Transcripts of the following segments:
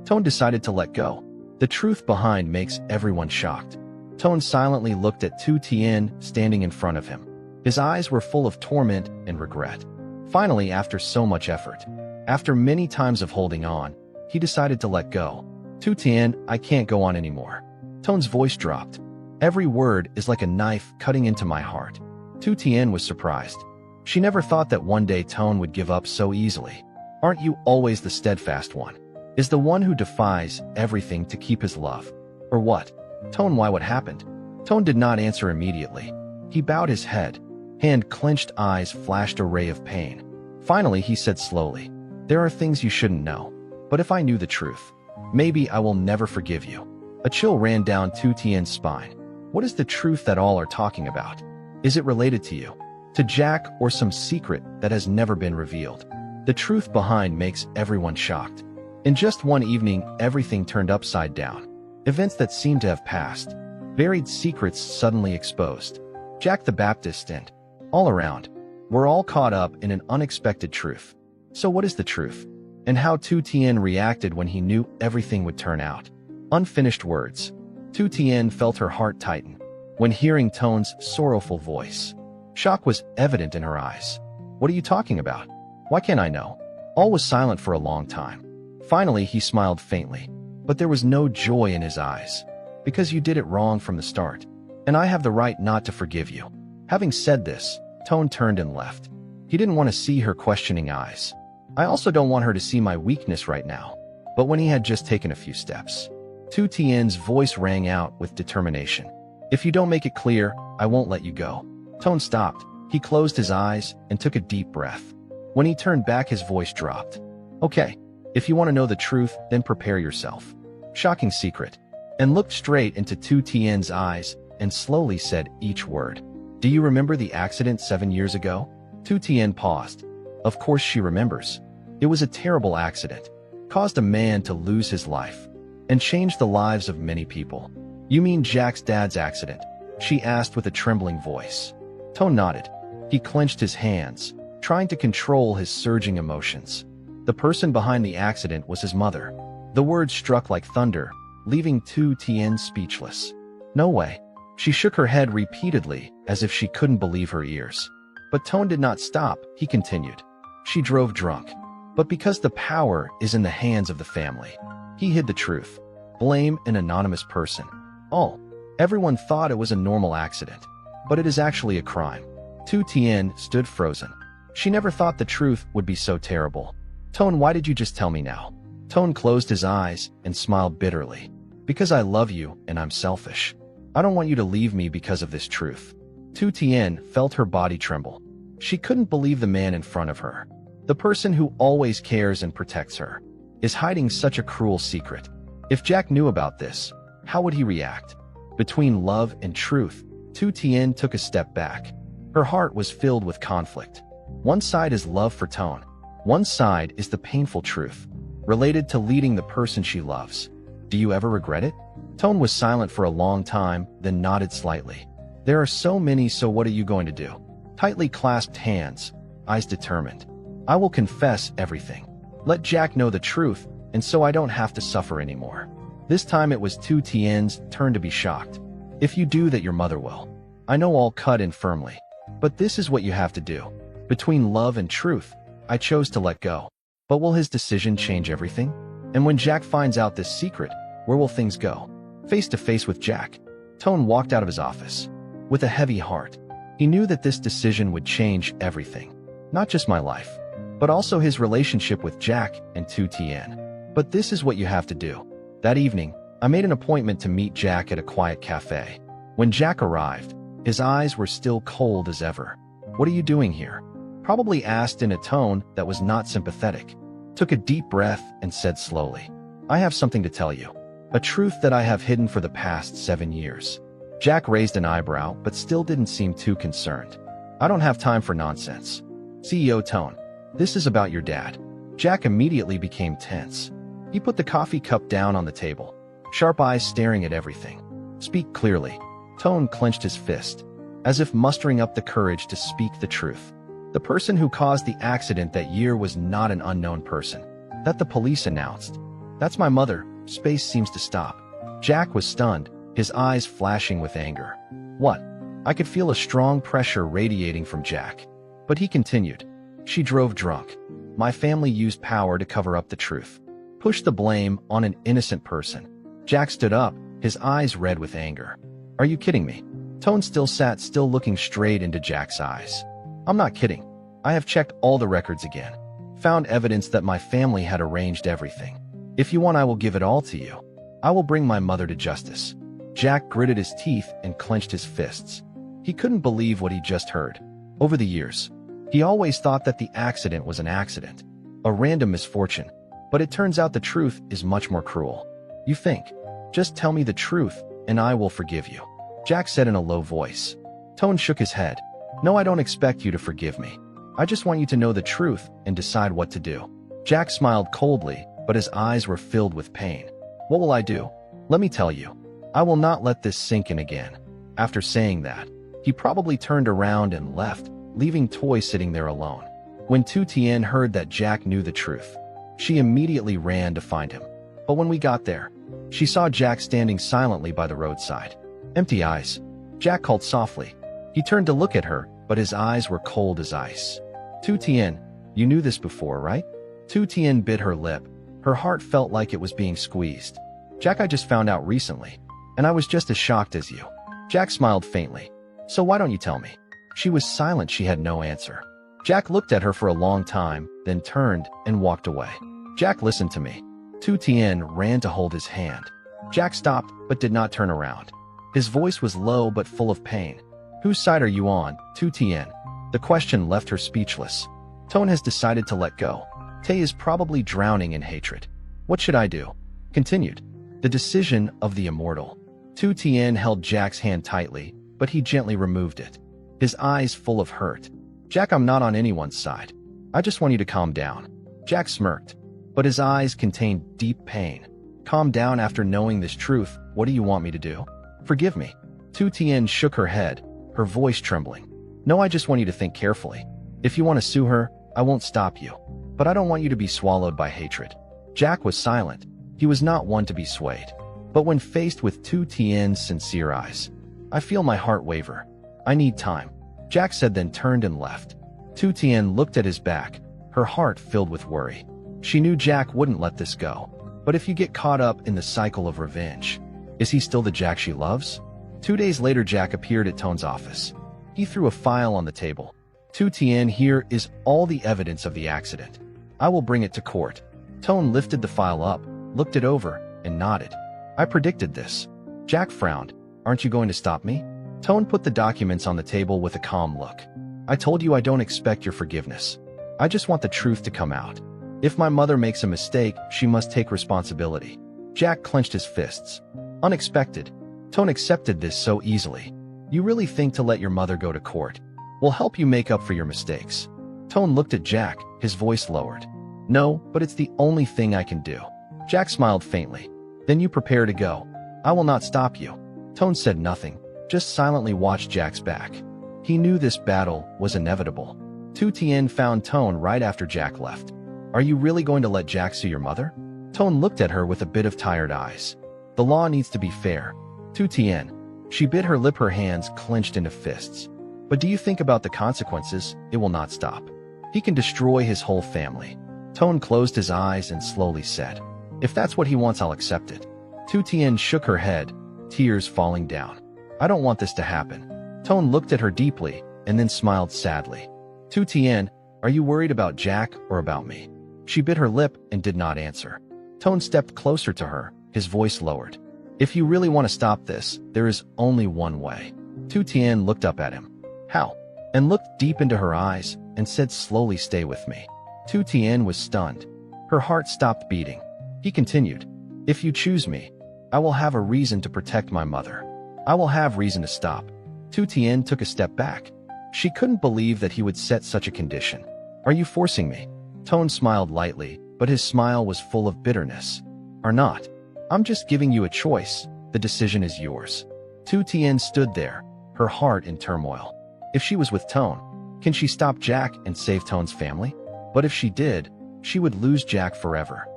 Toan decided to let go. The truth behind makes everyone shocked. Toan silently looked at Tu Tien standing in front of him. His eyes were full of torment and regret. Finally, after so much effort, after many times of holding on, he decided to let go. Tu Tien, I can't go on anymore. Toan's voice dropped. Every word is like a knife cutting into my heart. Tu Tien was surprised. She never thought that one day Toan would give up so easily. Aren't you always the steadfast one? Is the one who defies everything to keep his love? Or what? Toan, why, what happened? Toan did not answer immediately. He bowed his head. Hand clenched, eyes flashed a ray of pain. Finally, he said slowly, there are things you shouldn't know. But if I knew the truth, maybe I will never forgive you. A chill ran down Tu Tien's spine. What is the truth that all are talking about? Is it related to you, to Jack, or some secret that has never been revealed? The truth behind makes everyone shocked. In just one evening, everything turned upside down. Events that seemed to have passed. Buried secrets suddenly exposed. Jack the Baptist and all around were all caught up in an unexpected truth. So what is the truth? And how Tu Tien reacted when he knew everything would turn out. Unfinished words. Tu Tien felt her heart tighten when hearing Toan's sorrowful voice. Shock was evident in her eyes. What are you talking about? Why can't I know? All was silent for a long time. Finally, he smiled faintly, but there was no joy in his eyes. Because you did it wrong from the start, and I have the right not to forgive you. Having said this, Toan turned and left. He didn't want to see her questioning eyes. I also don't want her to see my weakness right now. But when he had just taken a few steps, Tu Tien's voice rang out with determination. If you don't make it clear, I won't let you go. Toan stopped. He closed his eyes and took a deep breath. When he turned back, his voice dropped. Okay, if you want to know the truth, then prepare yourself. Shocking secret. And looked straight into Tu Tien's eyes and slowly said each word. Do you remember the accident 7 years ago? Tu Tien paused. Of course she remembers. It was a terrible accident. Caused a man to lose his life. And changed the lives of many people. You mean Jack's dad's accident? She asked with a trembling voice. Toan nodded. He clenched his hands, trying to control his surging emotions. The person behind the accident was his mother. The words struck like thunder, leaving Tu Tien speechless. No way. She shook her head repeatedly, as if she couldn't believe her ears. But Toan did not stop. He continued. She drove drunk. But because the power is in the hands of the family, he hid the truth. Blame an anonymous person. Oh, everyone thought it was a normal accident. But it is actually a crime. Tu Tien stood frozen. She never thought the truth would be so terrible. Toan, why did you just tell me now? Toan closed his eyes and smiled bitterly. Because I love you and I'm selfish. I don't want you to leave me because of this truth. Tu Tien felt her body tremble. She couldn't believe the man in front of her, the person who always cares and protects her, is hiding such a cruel secret. If Jack knew about this, how would he react? Between love and truth, Tu Tien took a step back. Her heart was filled with conflict. One side is love for Toan. One side is the painful truth, related to leading the person she loves. Do you ever regret it? Toan was silent for a long time, then nodded slightly. There are so many, so what are you going to do? Tightly clasped hands, eyes determined. I will confess everything. Let Jack know the truth, and so I don't have to suffer anymore. This time it was Tu Tien's turn to be shocked. If you do that, your mother will. I know, all cut in firmly. But this is what you have to do. Between love and truth, I chose to let go. But will his decision change everything? And when Jack finds out this secret, where will things go? Face to face with Jack, Toan walked out of his office. With a heavy heart, he knew that this decision would change everything. Not just my life, but also his relationship with Jack and Tu Tien. But this is what you have to do. That evening, I made an appointment to meet Jack at a quiet cafe. When Jack arrived, his eyes were still cold as ever. What are you doing here? Probably asked in a tone that was not sympathetic. Took a deep breath and said slowly, I have something to tell you. A truth that I have hidden for the past 7 years. Jack raised an eyebrow, but still didn't seem too concerned. I don't have time for nonsense. CEO Toan, this is about your dad. Jack immediately became tense. He put the coffee cup down on the table, sharp eyes staring at everything. Speak clearly. Toan clenched his fist, as if mustering up the courage to speak the truth. The person who caused the accident that year was not an unknown person that the police announced. That's my mother. Space seems to stop. Jack was stunned, his eyes flashing with anger. What? I could feel a strong pressure radiating from Jack. But he continued. She drove drunk. My family used power to cover up the truth. Push the blame on an innocent person. Jack stood up, his eyes red with anger. Are you kidding me? Toan still sat looking straight into Jack's eyes. I'm not kidding. I have checked all the records again. Found evidence that my family had arranged everything. If you want, I will give it all to you. I will bring my mother to justice. Jack gritted his teeth and clenched his fists. He couldn't believe what he just heard. Over the years, he always thought that the accident was an accident, a random misfortune. But it turns out the truth is much more cruel. You think, just tell me the truth and I will forgive you, Jack said in a low voice. Toan shook his head. No, I don't expect you to forgive me. I just want you to know the truth and decide what to do. Jack smiled coldly, but his eyes were filled with pain. What will I do? Let me tell you. I will not let this sink in again. After saying that, he probably turned around and left, leaving Toy sitting there alone. When Tu Tien heard that Jack knew the truth, she immediately ran to find him. But when we got there, she saw Jack standing silently by the roadside. Empty eyes. Jack called softly. He turned to look at her, but his eyes were cold as ice. Tu Tien, you knew this before, right? Tu Tien bit her lip. Her heart felt like it was being squeezed. Jack, I just found out recently, and I was just as shocked as you. Jack smiled faintly. So why don't you tell me? She was silent. She had no answer. Jack looked at her for a long time, then turned and walked away. Jack, listen to me. Tu Tien ran to hold his hand. Jack stopped, but did not turn around. His voice was low but full of pain. Whose side are you on, Tu Tien? The question left her speechless. Toan has decided to let go. Tay is probably drowning in hatred. What should I do? Continued. The decision of the immortal. Tu Tien held Jack's hand tightly, but he gently removed it. His eyes full of hurt. Jack, I'm not on anyone's side. I just want you to calm down. Jack smirked, but his eyes contained deep pain. Calm down after knowing this truth. What do you want me to do? Forgive me. Tu Tien shook her head, her voice trembling. No, I just want you to think carefully. If you want to sue her, I won't stop you. But I don't want you to be swallowed by hatred. Jack was silent. He was not one to be swayed. But when faced with Tu Tien's sincere eyes, I feel my heart waver. I need time, Jack said, then turned and left. Tu Tien looked at his back, her heart filled with worry. She knew Jack wouldn't let this go. But if you get caught up in the cycle of revenge, is he still the Jack she loves? 2 days later, Jack appeared at Toan's office. He threw a file on the table. Tu Tien, here is all the evidence of the accident. I will bring it to court. Toan lifted the file up, looked it over, and nodded. I predicted this. Jack frowned. Aren't you going to stop me? Toan put the documents on the table with a calm look. I told you I don't expect your forgiveness. I just want the truth to come out. If my mother makes a mistake, she must take responsibility. Jack clenched his fists. Unexpected. Toan accepted this so easily. You really think to let your mother go to court will help you make up for your mistakes? Toan looked at Jack, his voice lowered. No, but it's the only thing I can do. Jack smiled faintly. Then you prepare to go. I will not stop you. Toan said nothing, just silently watched Jack's back. He knew this battle was inevitable. Tu Tien found Toan right after Jack left. Are you really going to let Jack sue your mother? Toan looked at her with a bit of tired eyes. The law needs to be fair. Tu Tien. She bit her lip, her hands clenched into fists. But do you think about the consequences? It will not stop. He can destroy his whole family. Toan closed his eyes and slowly said, if that's what he wants, I'll accept it. Tu Tien shook her head, tears falling down. I don't want this to happen. Toan looked at her deeply and then smiled sadly. Tu Tien, are you worried about Jack or about me? She bit her lip and did not answer. Toan stepped closer to her, his voice lowered. If you really want to stop this, there is only one way. Tu Tien looked up at him. How? And looked deep into her eyes and said slowly, stay with me. Tu Tien was stunned. Her heart stopped beating. He continued, if you choose me, I will have a reason to protect my mother. I will have reason to stop. Tu Tien took a step back. She couldn't believe that he would set such a condition. Are you forcing me? Toan smiled lightly, but his smile was full of bitterness. Or not. I'm just giving you a choice. The decision is yours. Tu Tien stood there, her heart in turmoil. If she was with Toan, can she stop Jack and save Toan's family? But if she did, she would lose Jack forever.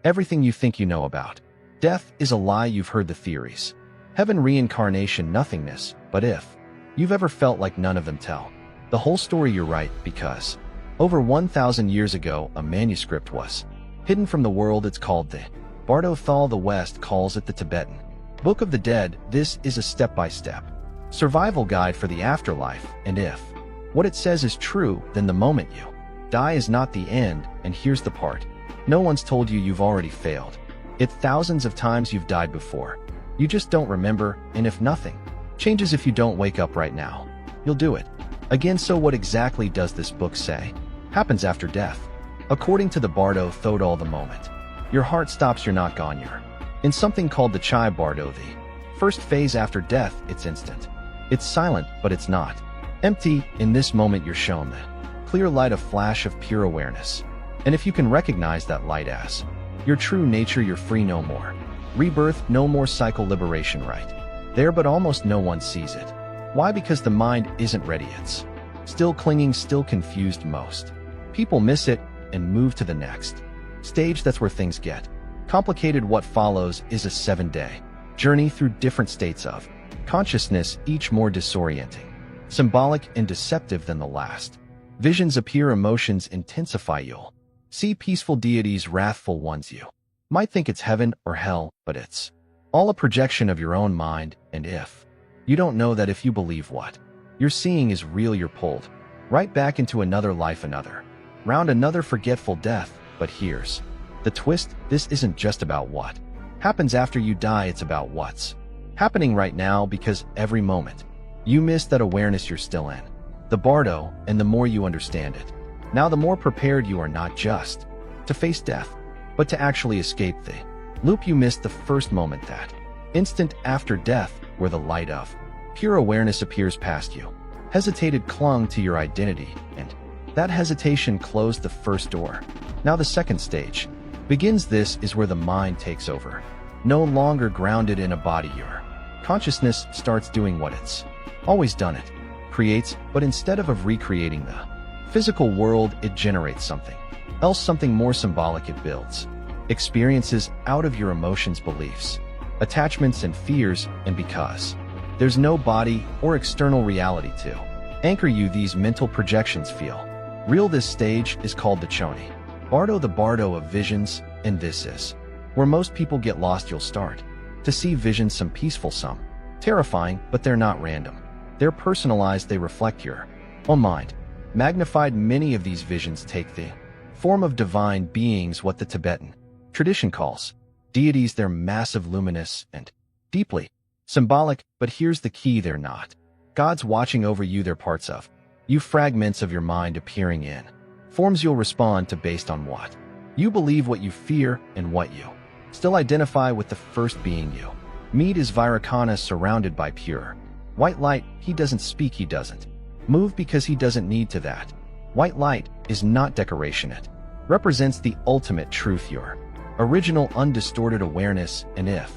everything you think you know about. Death is a lie, you've heard the theories. Heaven, reincarnation, nothingness, but if you've ever felt like none of them tell the whole story, you're right, because over 1,000 years ago, a manuscript was hidden from the world. It's called the Bardo Thal. The West calls it the Tibetan Book of the Dead. This is a step-by-step survival guide for the afterlife, and if what it says is true, then the moment you die is not the end. And here's the part no one's told you: you've already failed it thousands of times. You've died before. You just don't remember, and if nothing changes, if you don't wake up right now, you'll do it again. So what exactly does this book say happens after death? According to the Bardo Thodol, the moment your heart stops, you're not gone. You're in something called the Chai Bardo, the first phase after death. It's instant. It's silent, but it's not empty. In this moment, you're shown the clear light, a flash of pure awareness. And if you can recognize that light as your true nature, you're free. No more rebirth, no more cycle, liberation right there, but almost no one sees it. Why? Because the mind isn't ready. It's still clinging, still confused. Most people miss it and move to the next stage. That's where things get complicated. What follows is a 7-day journey through different states of consciousness, each more disorienting, symbolic, and deceptive than the last. Visions appear, emotions intensify. You'll see peaceful deities, wrathful ones. You might think it's heaven or hell, but it's all a projection of your own mind. And if you don't know that, if you believe what you're seeing is real, you're pulled right back into another life, another round, another forgetful death. But here's the twist: this isn't just about what happens after you die, it's about what's happening right now, because every moment you miss that awareness, you're still in the Bardo, and the more you understand it now, the more prepared you are, not just to face death, but to actually escape the loop you missed. The first moment, that instant after death, where the light of pure awareness appears past you, hesitated, clung to your identity, and that hesitation closed the first door. Now the second stage begins. This is where the mind takes over. No longer grounded in a body, your consciousness starts doing what it's always done. It creates, but instead of recreating the physical world, it generates something else, something more symbolic. It builds experiences out of your emotions, beliefs, attachments, and fears. And because there's no body or external reality to anchor you, these mental projections feel real. This stage is called the Choni Bardo, the Bardo of visions, and this is where most people get lost. You'll start to see visions, some peaceful, some terrifying, but they're not random. They're personalized. They reflect your own mind. Magnified, many of these visions take the form of divine beings, what the Tibetan tradition calls deities. They're massive, luminous, and deeply symbolic. But here's the key: they're not gods watching over you. They're parts of you, fragments of your mind appearing in forms you'll respond to based on what you believe, what you fear, and what you still identify with. The first being you meet is Vairocana, surrounded by pure white light. He doesn't speak, he doesn't move, because he doesn't need to. That white light is not decoration. It represents the ultimate truth, your original undistorted awareness. And if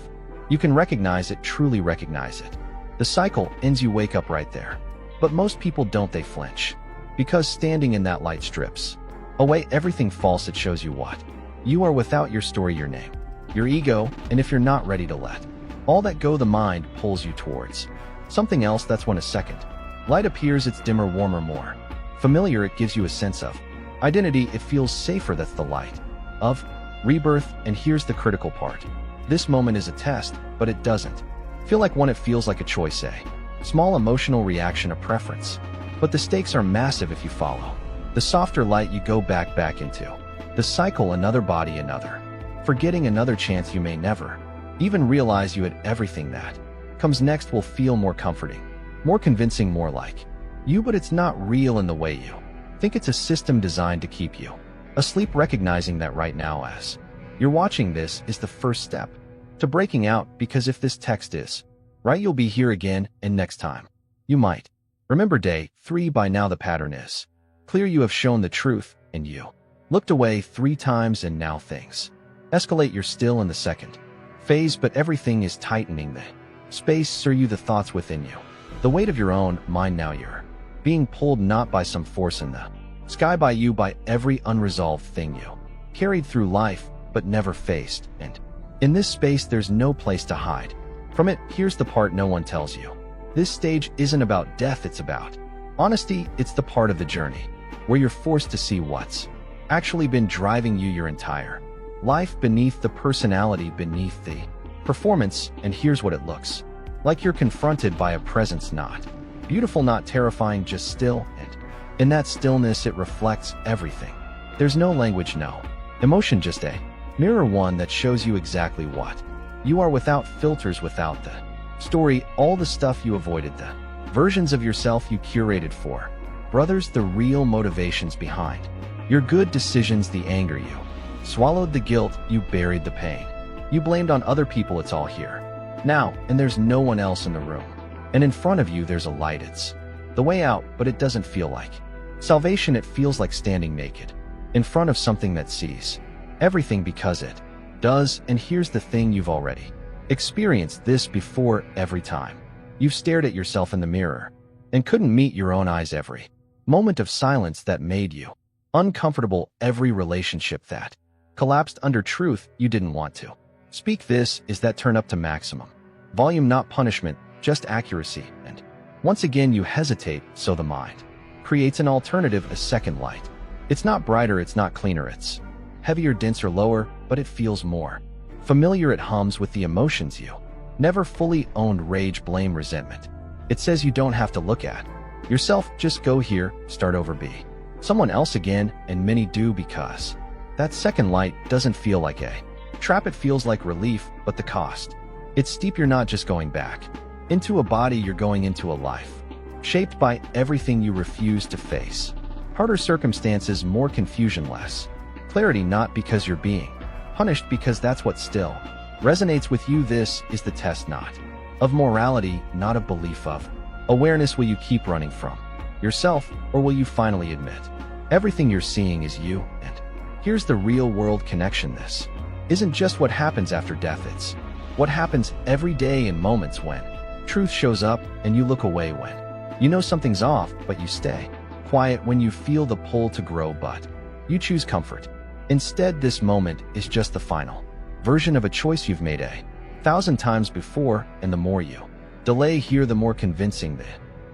you can recognize it, truly recognize it, the cycle ends. You wake up right there. But most people don't. They flinch, because standing in that light strips away everything false. It shows you what you are without your story, your name, your ego. And if you're not ready to let all that go, the mind pulls you towards something else. That's when a second light appears. It's dimmer, warmer, more familiar. It gives you a sense of identity. It feels safer. That's the light of rebirth. And here's the critical part: this moment is a test, but it doesn't feel like one. It feels like a choice, a small emotional reaction, a preference. But the stakes are massive. If you follow the softer light, you go back into the cycle, another body, another forgetting, another chance. You may never even realize you had everything. That comes next will feel more comforting, more convincing, more like you, but it's not real in the way you think. It's a system designed to keep you asleep. Recognizing that right now, as you're watching this, is the first step to breaking out, because if this text is right, you'll be here again, and next time you might remember day 3. By now the pattern is clear. You have shown the truth, and you looked away 3 times, and now things escalate. You're still in the second phase, but everything is tightening. The space, sir, you, the thoughts within you, the weight of your own mind. Now you're being pulled not by some force in the sky, by you, by every unresolved thing you carried through life. but never faced, and in this space there's no place to hide. From it, here's the part no one tells you. This stage isn't about death, it's about honesty. It's the part of the journey where you're forced to see what's actually been driving you your entire life, beneath the personality, beneath the performance. And here's what it looks like. You're confronted by a presence not beautiful, not terrifying, just still, and in that stillness it reflects everything. There's no language, no emotion, just a mirror, one that shows you exactly what you are, without filters, without the story, all the stuff you avoided, the versions of yourself you curated for brothers, the real motivations behind your good decisions, the anger you swallowed, the guilt you buried, the pain you blamed on other people. It's all here now, and there's no one else in the room. And in front of you there's a light. It's the way out, but it doesn't feel like salvation. It feels like standing naked in front of something that sees everything, because it does. And here's the thing, you've already experienced this before. Every time you've stared at yourself in the mirror and couldn't meet your own eyes, every moment of silence that made you uncomfortable, every relationship that collapsed under truth you didn't want to speak. This is that turn up to maximum volume, not punishment, just accuracy. And once again you hesitate, so the mind creates an alternative, a second light. It's not brighter, it's not cleaner, it's heavier, denser, lower, but it feels more familiar. It hums with the emotions you never fully owned: rage, blame, resentment. It says you don't have to look at yourself, just go here, start over, be someone else again. And many do, because that second light doesn't feel like a trap, it feels like relief. But the cost, it's steep. You're not just going back into a body, you're going into a life shaped by everything you refuse to face. Harder circumstances, more confusion, less clarity, not because you're being punished, because that's what still resonates with you. This is the test, not of morality, not of belief, of awareness. Will you keep running from yourself, or will you finally admit everything you're seeing is you? And here's the real world connection. This isn't just what happens after death, it's what happens every day, in moments when truth shows up and you look away, when you know something's off, but you stay quiet, when you feel the pull to grow, but you choose comfort instead. This moment is just the final version of a choice you've made 1,000 times before, and the more you delay here, the more convincing the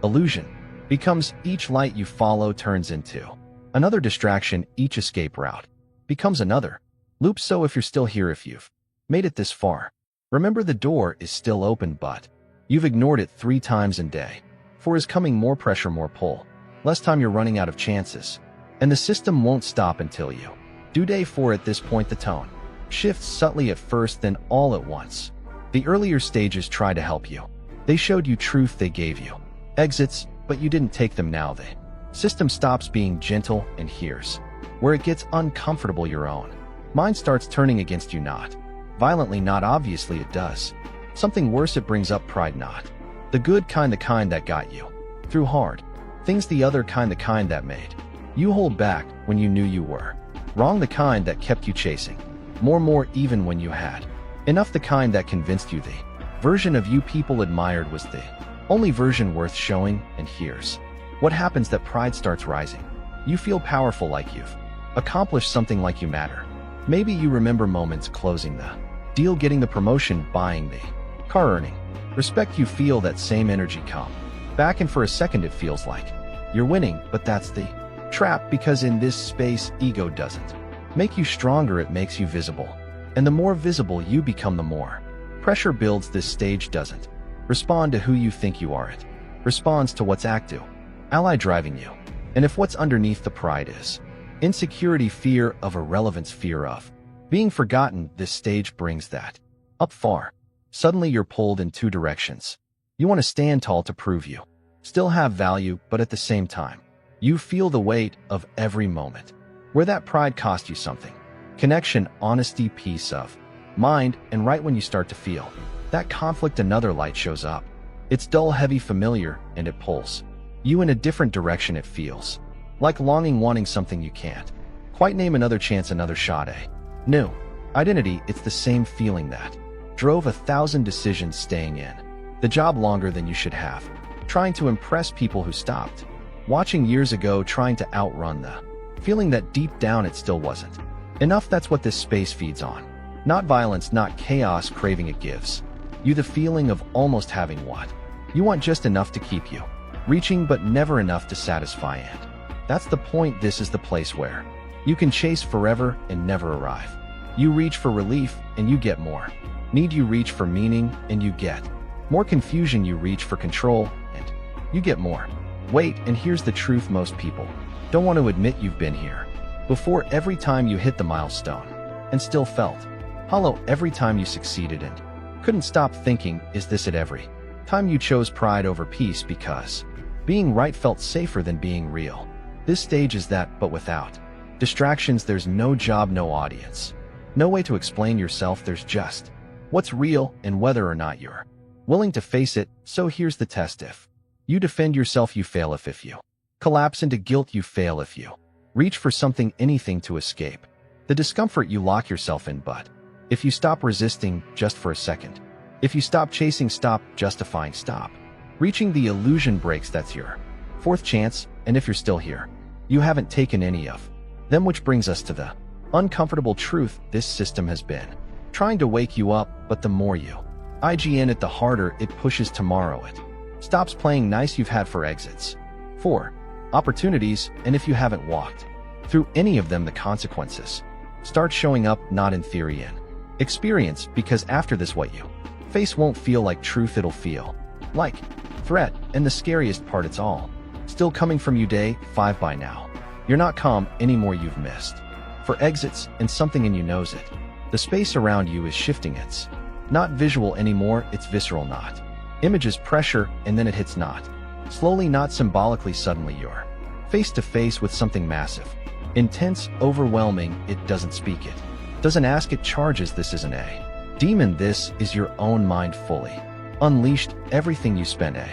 illusion becomes. Each light you follow turns into another distraction, each escape route becomes another loop. So if you're still here, if you've made it this far, remember the door is still open, but you've ignored it 3 times a day. 4 is coming, more pressure, more pull, less time, you're running out of chances, and the system won't stop until you do. Day 4, at this point the tone shifts subtly at first, then all at once. The earlier stages try to help you. They showed you truth, they gave you exits, but you didn't take them. Now the system stops being gentle, and here's where it gets uncomfortable. Your own mind starts turning against you, not violently, not obviously. It does something worse, it brings up pride, not the good kind, the kind that got you through hard things, the other kind, the kind that made you hold back when you knew you were wrong, the kind that kept you chasing more even when you had enough, the kind that convinced you the version of you people admired was the only version worth showing. And here's what happens, that pride starts rising. You feel powerful, like you've accomplished something, like you matter. Maybe you remember moments, closing the deal, getting the promotion, buying the car, earning respect. You feel that same energy come back, and for a second it feels like you're winning. But that's the trap, because in this space ego doesn't make you stronger, it makes you visible. And the more visible you become, the more pressure builds. This stage doesn't respond to who you think you are, it responds to what's active ally driving you. And if what's underneath the pride is insecurity, fear of irrelevance, fear of being forgotten, this stage brings that up far. Suddenly you're pulled in 2 directions. You want to stand tall to prove you still have value, but at the same time you feel the weight of every moment where that pride cost you something: connection, honesty, peace of mind. And right when you start to feel that conflict, another light shows up. It's dull, heavy, familiar, and it pulls you in a different direction. It feels like longing, wanting something you can't quite name, another chance, another shot, a new identity. It's the same feeling that drove 1,000 decisions, staying in the job longer than you should have, trying to impress people who stopped watching years ago, trying to outrun the feeling that deep down it still wasn't Enough, that's what this space feeds on. Not violence, not chaos craving, it gives you the feeling of almost having what you want, just enough to keep you reaching, but never enough to satisfy. And that's the point. This is the place where you can chase forever and never arrive. You reach for relief and you get more need. You reach for meaning and you get more confusion. You reach for control and you get more weight. And here's the truth: most people don't want to admit you've been here before. Every time you hit the milestone and still felt hollow. Every time you succeeded and couldn't stop thinking, is this it? Every time you chose pride over peace because being right felt safer than being real. This stage is that, but without distractions. There's no job, no audience, no way to explain yourself. There's just what's real and whether or not you're willing to face it. So here's the test: if you defend yourself, you fail. If you collapse into guilt, you fail. If you reach for something, anything to escape the discomfort, you lock yourself in. But if you stop resisting just for a second, if you stop chasing, stop justifying, stop reaching, the illusion breaks. That's your fourth chance. And if you're still here, you haven't taken any of them. Which brings us to the uncomfortable truth: this system has been trying to wake you up, but the more you IGN it, the harder it pushes. Tomorrow it stops playing nice. You've had 4 exits, 4 opportunities, and if you haven't walked through any of them, the consequences start showing up, not in theory, in experience. Because after this, what you face won't feel like truth, it'll feel like threat. And the scariest part, it's all still coming from you. Day 5 by now. You're not calm anymore. You've missed 4 exits, and something in you knows it. The space around you is shifting. It's not visual anymore, it's visceral. Not images, pressure, and then it hits, not slowly, not symbolically. Suddenly you're face to face with something massive, intense, overwhelming. It doesn't speak, it doesn't ask, it charges. This isn't a demon, this is your own mind fully unleashed. Everything you spent a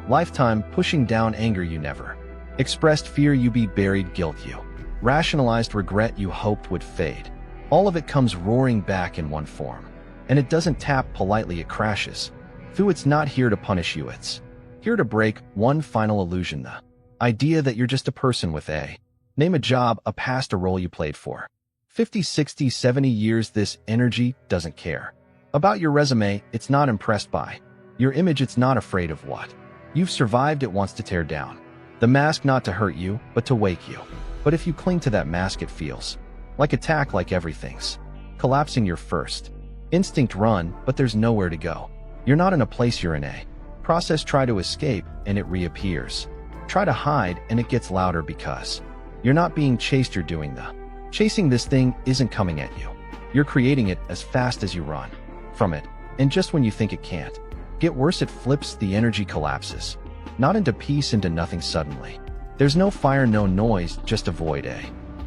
lifetime pushing down, anger you never expressed, fear you be buried, guilt you rationalized, regret you hoped would fade, all of it comes roaring back in one form. And it doesn't tap politely, it crashes through. It's not here to punish you, it's here to break one final illusion: the idea that you're just a person with a name, a job, a past, a role you played for 50, 60, 70 years. This energy doesn't care about your resume, it's not impressed by your image, it's not afraid of what you've survived. It wants to tear down the mask, not to hurt you, but to wake you. But if you cling to that mask, it feels like attack, like everything's collapsing. Your first instinct, run, but there's nowhere to go. You're not in a place, you're in a process. Try to escape and it reappears. Try to hide and it gets louder. Because you're not being chased, you're doing the chasing. This thing isn't coming at you, you're creating it as fast as you run from it. And just when you think it can't get worse, it flips. The energy collapses, not into peace, into nothing. Suddenly there's no fire, no noise, just a void, a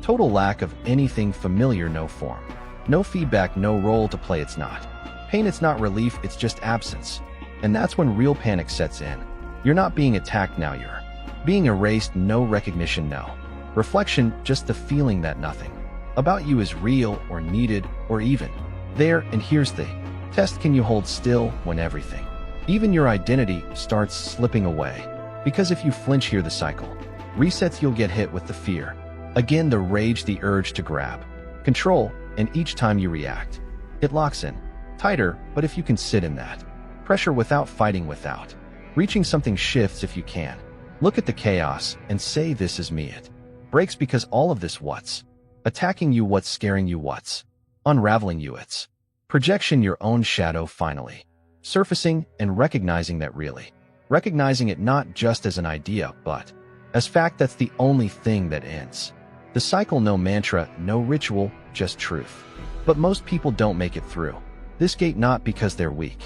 total lack of anything familiar. No form, no feedback, no role to play. It's not pain, it's not relief, it's just absence. And that's when real panic sets in. You're not being attacked now, you're being erased. No recognition, no reflection, just the feeling that nothing about you is real or needed or even there. And here's the test: can you hold still when everything, even your identity, starts slipping away? Because if you flinch here, the cycle resets. You'll get hit with the fear again, the rage, the urge to grab control, and each time you react, it locks in tighter. But if you can sit in that pressure without fighting, without reaching, something shifts. If you can look at the chaos and say, this is me, it breaks. Because all of this, what's attacking you, what's scaring you, what's unraveling you, it's projection, your own shadow finally surfacing and recognizing that, really recognizing it not just as an idea, but as fact. That's the only thing that ends the cycle. No mantra, no ritual, just truth. But most people don't make it through this gate, not because they're weak,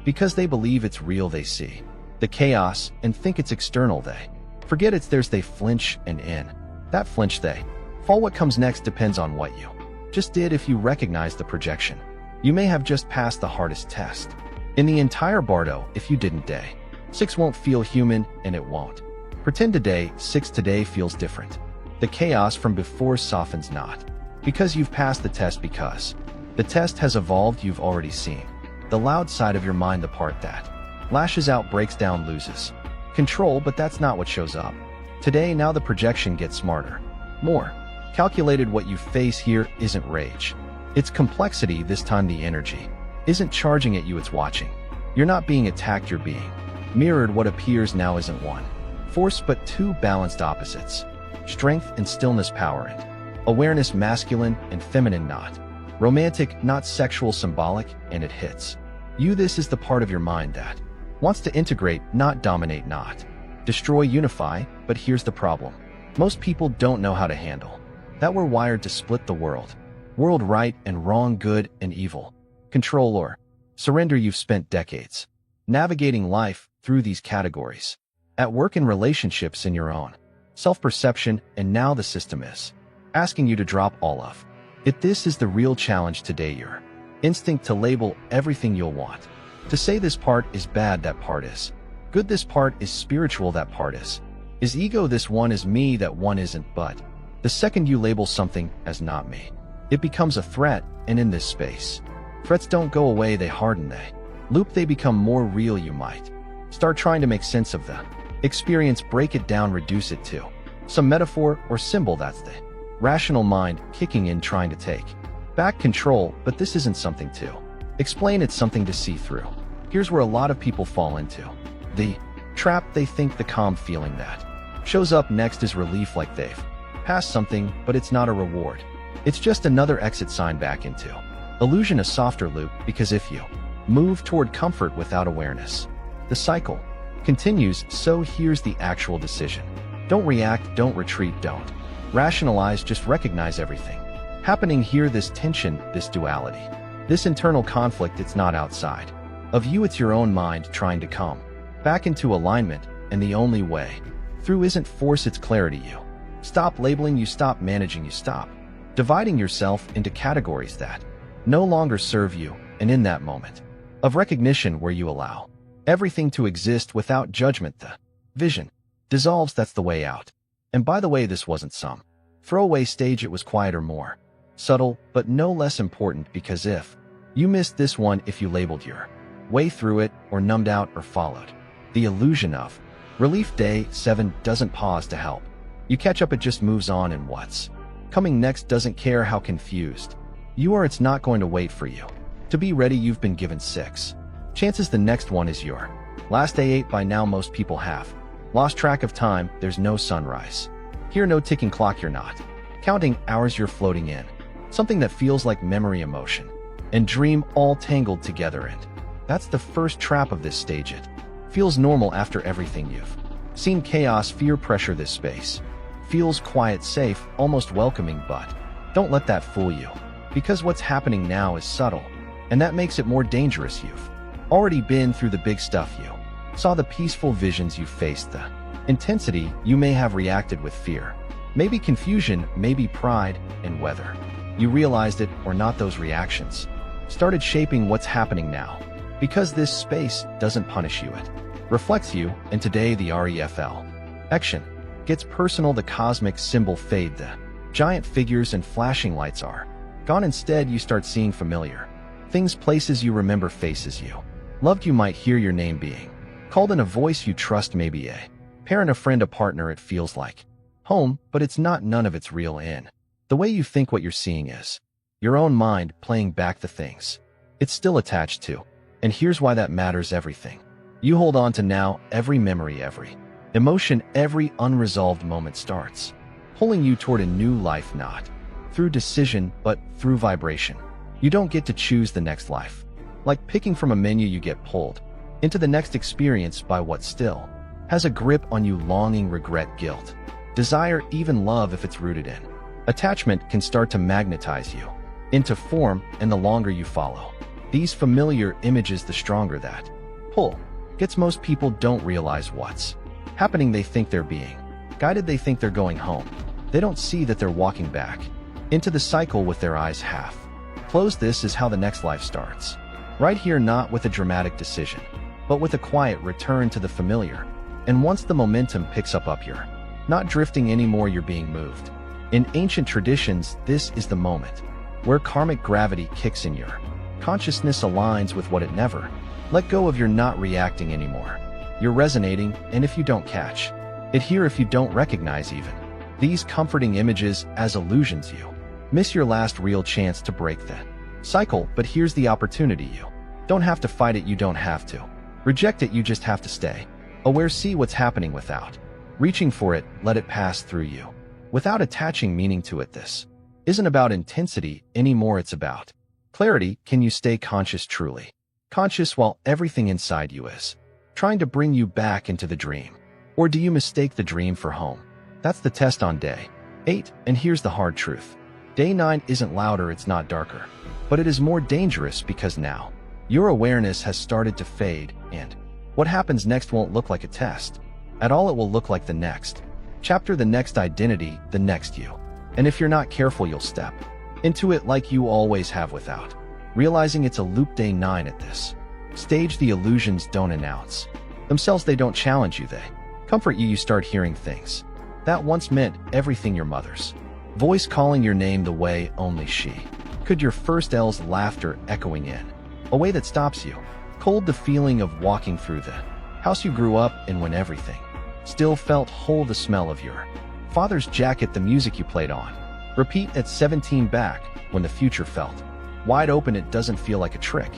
because they believe it's real. They see the chaos and think it's external. They forget it's theirs. They flinch, and in that flinch they fall. What comes next depends on what you just did. If you recognize the projection, you may have just passed the hardest test in the entire bardo. If you didn't, day 6 won't feel human, and it won't pretend to. Day 6 today feels different. The chaos from before softens, not because you've passed the test, because the test has evolved. You've already seen the loud side of your mind, the part that lashes out, breaks down, loses control. But that's not what shows up today. Now the projection gets smarter, more Calculated. What you face here isn't rage. It's complexity, this time the energy isn't charging at you, it's watching. You're not being attacked, you're being mirrored. What appears now isn't one force but two balanced opposites. Strength and stillness, power and awareness, masculine and feminine, not romantic, not sexual, symbolic, and it hits you. This is the part of your mind that wants to integrate, not dominate, not destroy, unify. But here's the problem. Most people don't know how to handle that. We're wired to split the world. Right and wrong, good and evil, control or surrender. You've spent decades navigating life through these categories. At work, in relationships, in your own self-perception, and now the system is asking you to drop all of it. This is the real challenge today. Your instinct to label everything you'll want. To say this part is bad, that part is good, this part is spiritual, that part is ego, this one is me, that one isn't. But the second you label something as not me, it becomes a threat, and in this space, threats don't go away, they harden, they loop, they become more real. You might start trying to make sense of the experience, break it down, reduce it to some metaphor or symbol. That's the rational mind kicking in, trying to take back control. But this isn't something to explain, it's something to see through. Here's where a lot of people fall into the trap. They think the calm feeling that shows up next is relief, like they've passed something, but it's not a reward. It's just another exit sign back into illusion, a softer loop, because if you move toward comfort without awareness, the cycle continues. So here's the actual decision. Don't react, don't retreat, don't rationalize, just recognize everything happening here. This tension, this duality, this internal conflict, it's not outside of you, it's your own mind trying to come back into alignment. And the only way through isn't force, it's clarity. You stop labeling, you stop managing, you stop dividing yourself into categories that no longer serve you. And in that moment of recognition where you allow everything to exist without judgment, the vision dissolves. That's the way out. And by the way, this wasn't some throwaway stage, it was quieter, more subtle, but no less important. Because if you missed this one, if you labeled your way through it, or numbed out, or followed the illusion of relief, day 7 doesn't pause to help you catch up, it just moves on. And what's coming next doesn't care how confused you are, it's not going to wait for you to be ready. You've been given 6 chances, the next one is your last day. 8 by now, most people have lost track of time. There's no sunrise here, no ticking clock, you're not counting hours, you're floating in something that feels like memory, emotion, and dream all tangled together. And that's the first trap of this stage. It feels normal after everything you've seen, chaos, fear, pressure. This space feels quiet, safe, almost welcoming. But don't let that fool you, because what's happening now is subtle, and that makes it more dangerous. You've already been through the big stuff. You saw the peaceful visions, you faced the intensity. You may have reacted with fear, maybe confusion, maybe pride, and whether you realized it or not, those reactions started shaping what's happening now. Because this space doesn't punish you, it reflects you. And today the REFL action gets personal. The cosmic symbol fade, the giant figures and flashing lights are gone. Instead, you start seeing familiar things, places you remember, faces you loved. You might hear your name being called in a voice you trust, maybe a parent, a friend, a partner. It feels like home, but it's not. None of it's real in the way you think. What you're seeing is your own mind playing back the things it's still attached to. And here's why that matters. Everything you hold on to now, every memory, every emotion, every unresolved moment starts pulling you toward a new life, not through decision, but through vibration. You don't get to choose the next life. Like picking from a menu, you get pulled into the next experience by what still has a grip on you. Longing, regret, guilt, desire, even love, if it's rooted in attachment, can start to magnetize you into form. And the longer you follow these familiar images, the stronger that pull gets. Most people don't realize what's happening. They think they're being guided, they think they're going home. They don't see that they're walking back into the cycle with their eyes half closed. This is how the next life starts. Right here, not with a dramatic decision, but with a quiet return to the familiar. And once the momentum picks up, you're not drifting anymore, you're being moved. In ancient traditions, this is the moment where karmic gravity kicks in. Your consciousness aligns with what it never let go of. You're not reacting anymore. You're resonating, and if you don't catch it here, if you don't recognize even These comforting images as illusions you miss your last real chance to break the cycle, but here's the opportunity. You don't have to fight it, you don't have to reject it, you just have to stay aware, see what's happening without reaching for it, let it pass through you without attaching meaning to it. This isn't about intensity anymore, it's about clarity. Can you stay conscious, truly conscious, while everything inside you is trying to bring you back into the dream? Or do you mistake the dream for home? That's the test on day 8, and here's the hard truth. Day 9 isn't louder, it's not darker, but it is more dangerous, because now your awareness has started to fade, and what happens next won't look like a test at all. It will look like the next chapter, the next identity, the next you. And if you're not careful, you'll step into it like you always have, without realizing it's a loop. Day 9 at this stage, the illusions don't announce themselves, they don't challenge you, they comfort you. You start hearing things that once meant everything. Your mother's voice calling your name the way only she could. Your first L's laughter echoing in a way that stops you cold. The feeling of walking through the house you grew up in when everything still felt whole. The smell of your father's jacket, the music you played on repeat at 17, back when the future felt wide open. It doesn't feel like a trick,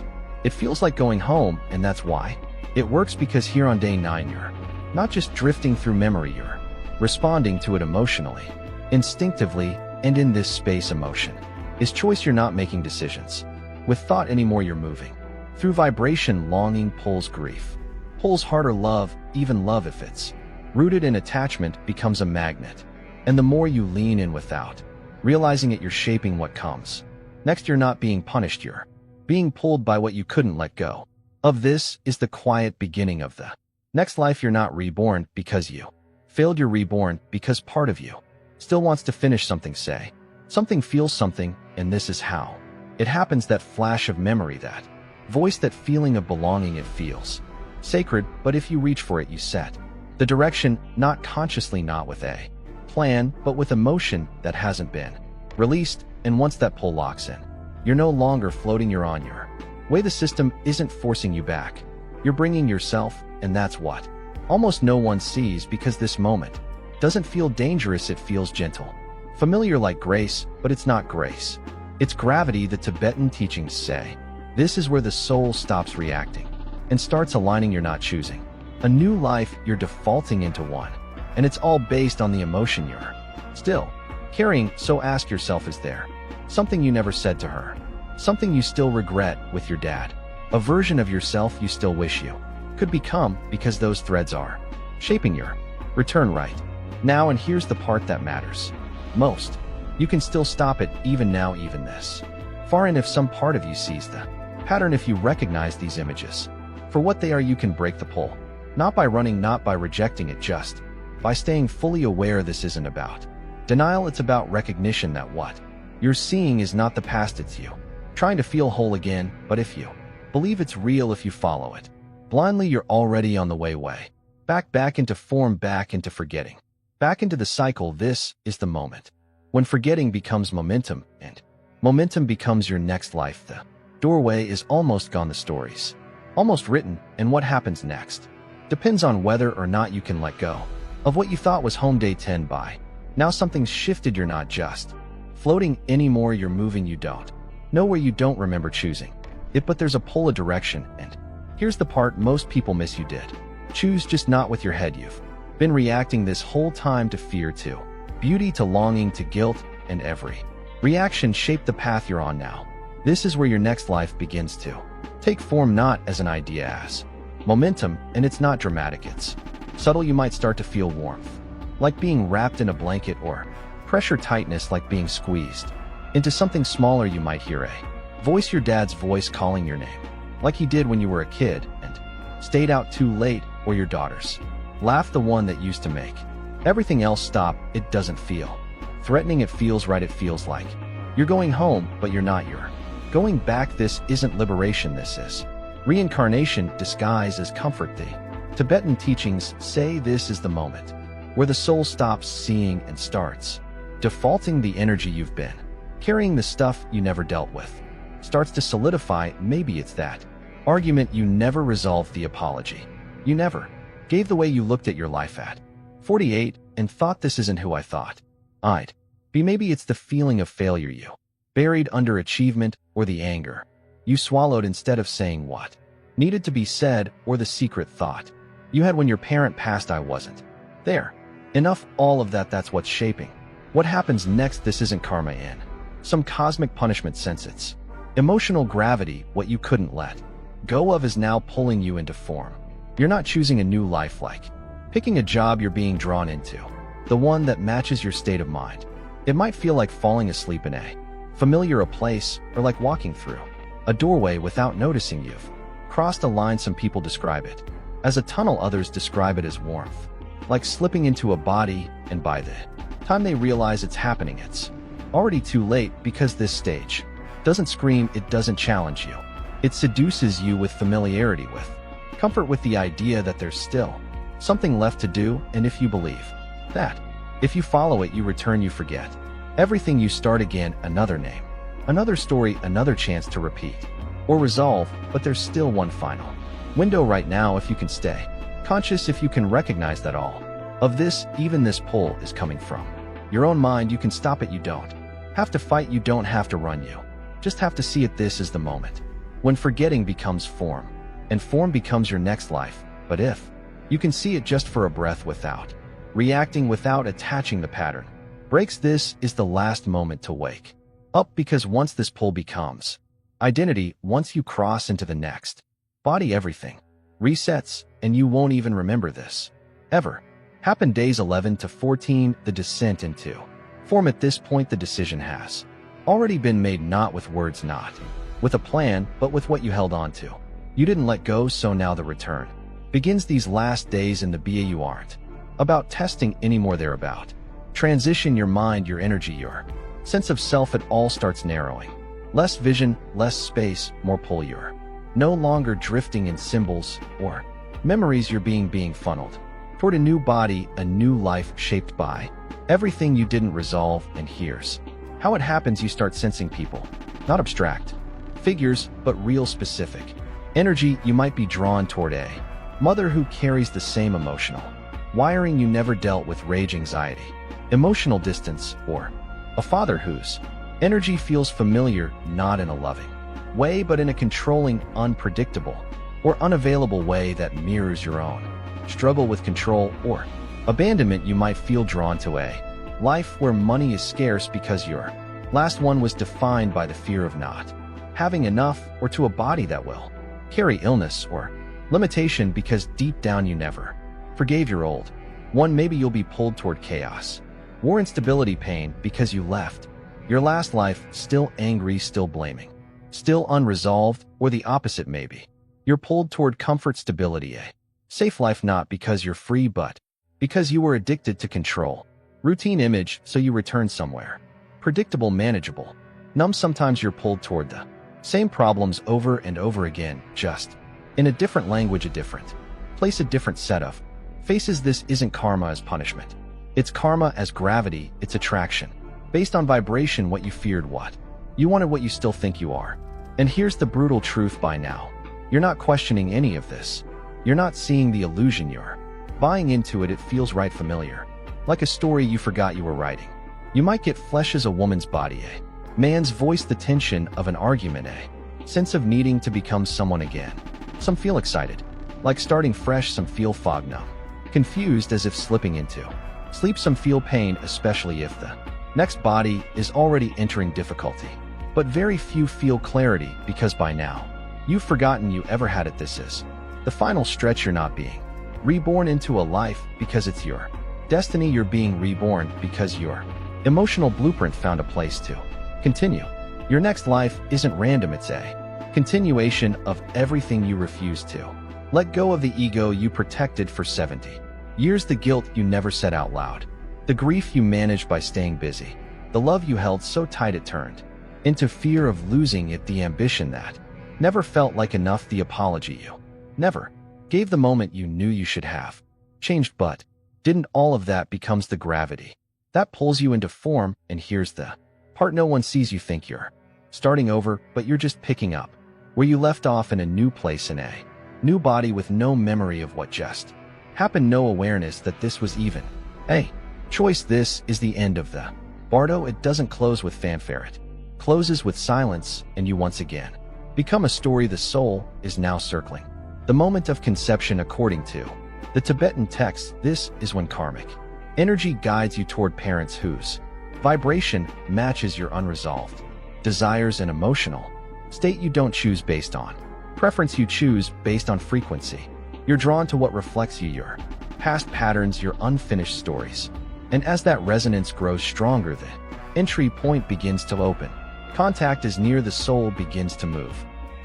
it feels like going home, and that's why it works, because here on day 9 you're not just drifting through memory, you're responding to it emotionally, instinctively. And in this space, emotion is choice. You're not making decisions with thought anymore, you're moving through vibration. Longing pulls, grief pulls harder, love, even love, if it's rooted in attachment, becomes a magnet. And the more you lean in without realizing it, you're shaping what comes next. You're not being punished, you're being pulled by what you couldn't let go of. This is the quiet beginning of the next life. You're not reborn because you failed, you're reborn because part of you still wants to finish something, say something, feel something. And this is how it happens. That flash of memory, that voice, that feeling of belonging, it feels sacred, but if you reach for it, you set the direction, not consciously, not with a plan, but with emotion that hasn't been released. And once that pull locks in, you're no longer floating, you're on your way. The system isn't forcing you back, you're bringing yourself, and that's what almost no one sees, because this moment doesn't feel dangerous, it feels gentle, familiar, like grace. But it's not grace, it's gravity. The Tibetan teachings say this is where the soul stops reacting and starts aligning. You're not choosing a new life, you're defaulting into one, and it's all based on the emotion you're still carrying. So ask yourself, is there something you never said to her, something you still regret with your dad, a version of yourself you still wish you could become, because those threads are shaping your return right now. And here's the part that matters most. You can still stop it, even now, even this far. And if some part of you sees the pattern, if you recognize these images for what they are, you can break the pull, not by running, not by rejecting it, just by staying fully aware. This isn't about denial, it's about recognition that what you're seeing is not the past, it's you trying to feel whole again. But if you believe it's real, if you follow it blindly, you're already on the way back into form, back into forgetting, back into the cycle. This is the moment when forgetting becomes momentum, and momentum becomes your next life. The doorway is almost gone, the story's almost written, and what happens next depends on whether or not you can let go of what you thought was home. Day 10 by now something's shifted, you're not just floating anymore, you're moving. You don't know where, you don't remember choosing it, but there's a pull, a direction. And here's the part most people miss, you did choose, just not with your head. You've been reacting this whole time to fear, to beauty, to longing, to guilt, and every reaction shaped the path you're on now. This is where your next life begins to take form, not as an idea, as momentum. And it's not dramatic, it's subtle. You might start to feel warmth, like being wrapped in a blanket, or pressure, tightness, like being squeezed into something smaller. You might hear a voice, your dad's voice, calling your name, like he did when you were a kid and stayed out too late, or your daughter's laugh, the one that used to make everything else stop. It doesn't feel threatening, it feels right. It feels like you're going home, but you're not, you're going back. This isn't liberation, this is reincarnation disguised as comfort. The Tibetan teachings say this is the moment where the soul stops seeing and starts defaulting. The energy you've been carrying, the stuff you never dealt with, starts to solidify. Maybe it's that argument you never resolved, the apology you never gave, the way you looked at your life at 48 and thought, this isn't who I thought I'd be maybe it's the feeling of failure you buried under achievement or the anger you swallowed instead of saying what needed to be said or the secret thought you had when your parent passed I wasn't there. Enough all of that, that's what's shaping what happens next. This isn't karma in some cosmic punishment sense. It's emotional gravity. What you couldn't let go of is now pulling you into form. You're not choosing a new life like picking a job, you're being drawn into the one that matches your state of mind. It might feel like falling asleep in a familiar place or like walking through a doorway without noticing you've crossed a line. Some people describe it as a tunnel, others describe it as warmth, like slipping into a body, and by the time they realize it's happening, it's already too late because this stage doesn't scream, it doesn't challenge you. It seduces you with familiarity, with comfort, with the idea that there's still something left to do, and if you believe that, if you follow it, you return, you forget everything, you start again, another name, another story, another chance to repeat or resolve, but there's still one final window right now if you can stay conscious, if you can recognize that all of this, even this pull, is coming from your own mind. You can stop it, you don't have to fight, you don't have to run, you just have to see it. This is the moment when forgetting becomes form, and form becomes your next life. But if you can see it just for a breath without reacting, without attaching the pattern breaks, this is the last moment to wake up, because once this pull becomes identity, once you cross into the next body, everything resets, and you won't even remember this ever happened. Days 11 to 14, the descent into form. At this point, the decision has already been made, not with words, not with a plan, but with what you held on to. You didn't let go, so now the return begins. These last days in the BA aren't about testing anymore, they're about transition. Your mind, your energy, your sense of self, it all starts narrowing. Less vision, less space, more pull. You're no longer drifting in symbols or memories. You're being funneled toward a new body, a new life shaped by everything you didn't resolve. And here's how it happens. You start sensing people, not abstract figures, but real, specific energy. You might be drawn toward a mother who carries the same emotional wiring you never dealt with, rage, anxiety, emotional distance, or a father whose energy feels familiar, not in a loving way, but in a controlling, unpredictable, or unavailable way that mirrors your own struggle with control or abandonment. You might feel drawn to a life where money is scarce because your last one was defined by the fear of not having enough, or to a body that will carry illness or limitation because deep down you never forgave your old one. Maybe you'll be pulled toward chaos, war, instability, pain, because you left your last life still angry, still blaming, still unresolved, or the opposite. Maybe you're pulled toward comfort, stability, a safe life, not because you're free, but because you were addicted to control, routine, image, so you return somewhere predictable, manageable, numb. Sometimes you're pulled toward the same problems over and over again, just in a different language, a different place, a different set of faces. This isn't karma as punishment. It's karma as gravity. It's attraction based on vibration, what you feared, what you wanted, what you still think you are. And here's the brutal truth: by now, you're not questioning any of this. You're not seeing the illusion, you're buying into it. It feels right, familiar, like a story you forgot you were writing. You might get flesh as a woman's body, a man's voice, the tension of an argument, a sense of needing to become someone again. Some feel excited, like starting fresh. Some feel fog numb, confused, as if slipping into sleep. Some feel pain, especially if the next body is already entering difficulty. But very few feel clarity, because by now, you've forgotten you ever had it. This is the final stretch. You're not being reborn into a life because it's your destiny. You're being reborn because your emotional blueprint found a place to continue. Your next life isn't random. It's a continuation of everything you refused to let go of, the ego you protected for 70 years, the guilt you never said out loud, the grief you managed by staying busy, the love you held so tight it turned into fear of losing it, the ambition that never felt like enough, the apology you never gave, the moment you knew you should have changed but didn't. All of that becomes the gravity that pulls you into form. And here's the part no one sees: you think you're starting over, but you're just picking up where you left off, in a new place, in a new body, with no memory of what just happened, no awareness that this was even a Choice. This is the end of the Bardo. It doesn't close with fanfare. It closes with silence, and you once again become a story the soul is now circling. The moment of conception. According to the Tibetan text, this is when karmic energy guides you toward parents whose vibration matches your unresolved desires and emotional state. You don't choose based on preference, you choose based on frequency. You're drawn to what reflects you, your past patterns, your unfinished stories. And as that resonance grows stronger, the entry point begins to open. Contact is near. The soul begins to move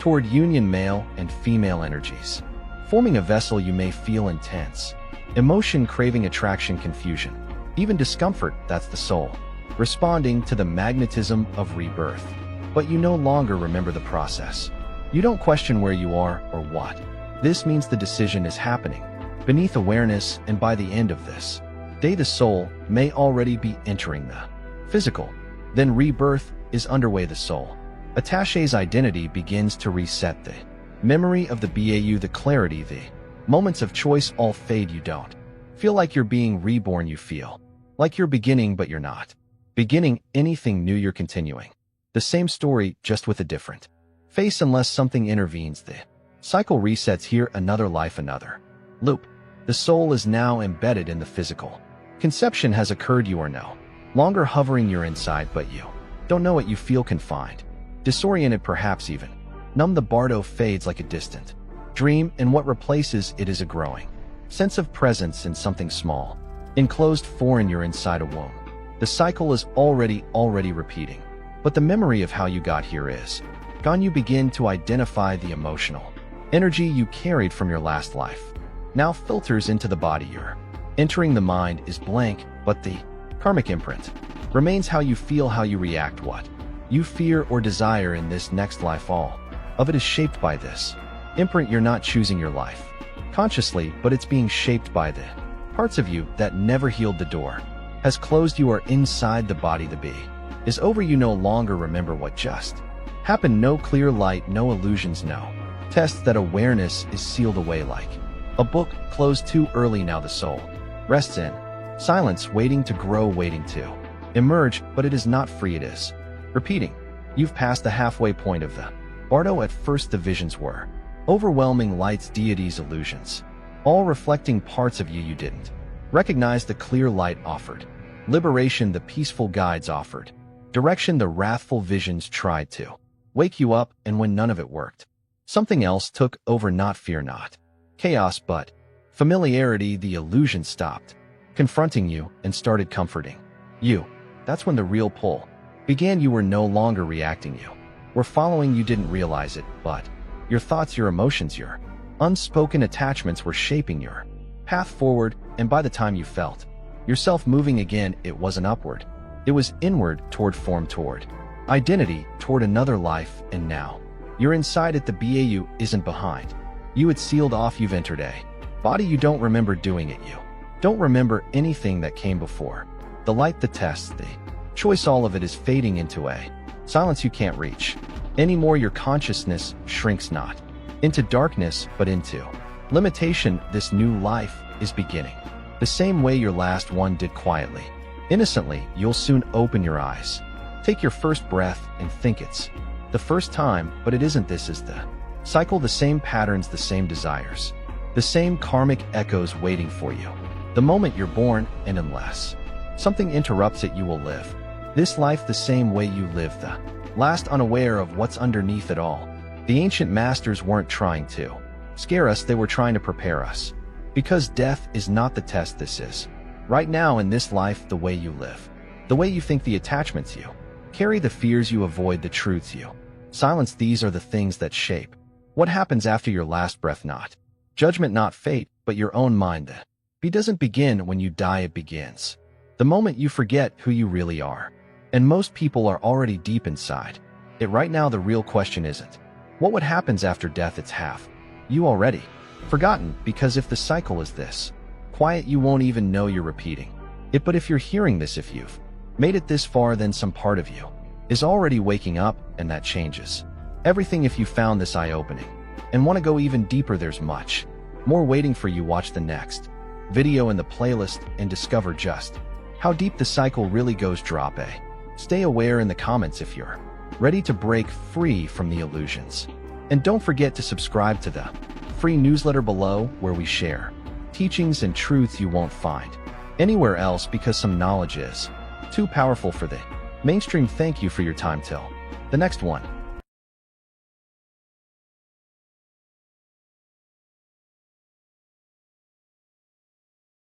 toward union, male and female energies, forming a vessel. You may feel intense emotion, craving, attraction, confusion, even discomfort. That's the soul responding to the magnetism of rebirth. But you no longer remember the process. You don't question where you are or what. This means the decision is happening beneath awareness, and by the end of this day, the soul may already be entering the physical. Then rebirth is underway. The soul attache's identity begins to reset. The memory of the BAU, the clarity, the moments of choice all fade. You don't feel like you're being reborn. You feel like you're beginning, but you're not beginning anything new. You're continuing the same story, just with a different face, unless something intervenes. The cycle resets here. Another life, another loop. The soul is now embedded in the physical. Conception has occurred. You are no longer hovering. You're inside, but you don't know it. You feel confined, disoriented, perhaps even numb. The Bardo fades like a distant dream, and what replaces it is a growing sense of presence in something small, enclosed, foreign. You're inside a womb. The cycle is already repeating, but the memory of how you got here is gone. You begin to identify the emotional energy you carried from your last life now filters into the body. You're entering. The mind is blank, but the karmic imprint remains. How you feel, how you react, what you fear or desire in this next life, all of it is shaped by this imprint. You're not choosing your life consciously, but it's being shaped by the parts of you that never healed. The door has closed. You are inside the body. The bee is over. You no longer remember what just happened. No clear light, no illusions, no test. That awareness is sealed away like a book closed too early. Now the soul rests in silence, waiting to grow, waiting to emerge, but it is not free. It is repeating. You've passed the halfway point of the Bardo. At first the visions were overwhelming, lights, deities, illusions, all reflecting parts of you didn't recognize. The clear light offered liberation. The peaceful guides offered direction. The wrathful visions tried to wake you up, and when none of it worked, something else took over. Not fear, not chaos, but familiarity. The illusion stopped confronting you and started comforting you. That's when the real pull began. You were no longer reacting. You were following. You didn't realize it, but your thoughts, your emotions, your unspoken attachments were shaping your path forward. And by the time you felt yourself moving again, it wasn't upward. It was inward, toward form, toward identity, toward another life. And now you're inside it. The BAU isn't behind you. It's sealed off. You've entered a body. You don't remember doing it. You don't remember anything that came before. The light, the test, the choice, all of it is fading into a silence you can't reach anymore. Your consciousness shrinks not into darkness, but into limitation. This new life is beginning the same way your last one did, quietly, innocently. You'll soon open your eyes, take your first breath, and think it's the first time, but it isn't. This is the cycle, the same patterns, the same desires, the same karmic echoes waiting for you the moment you're born. And unless something interrupts it, you will live this life the same way you lived the last, unaware of what's underneath it all. The ancient masters weren't trying to scare us. They were trying to prepare us, because death is not the test. This is right now in this life, the way you live, the way you think, the attachments you carry, the fears you avoid, the truths you silence. These are the things that shape what happens after your last breath. Not judgment, not fate, but your own mind. The be doesn't begin when you die. It begins the moment you forget who you really are. And most people are already deep inside it right now. The real question isn't what happens after death. It's have you already forgotten? Because if the cycle is this quiet, you won't even know you're repeating it. But if you're hearing this, if you've made it this far, then some part of you is already waking up, and that changes everything. If you found this eye-opening and want to go even deeper, there's much more waiting for you. Watch the next video in the playlist and discover just How deep the cycle really goes. Drop a stay aware in the comments if you're ready to break free from the illusions. And don't forget to subscribe to the free newsletter below, where we share teachings and truths you won't find anywhere else, because some knowledge is too powerful for the mainstream. Thank you for your time till the next one.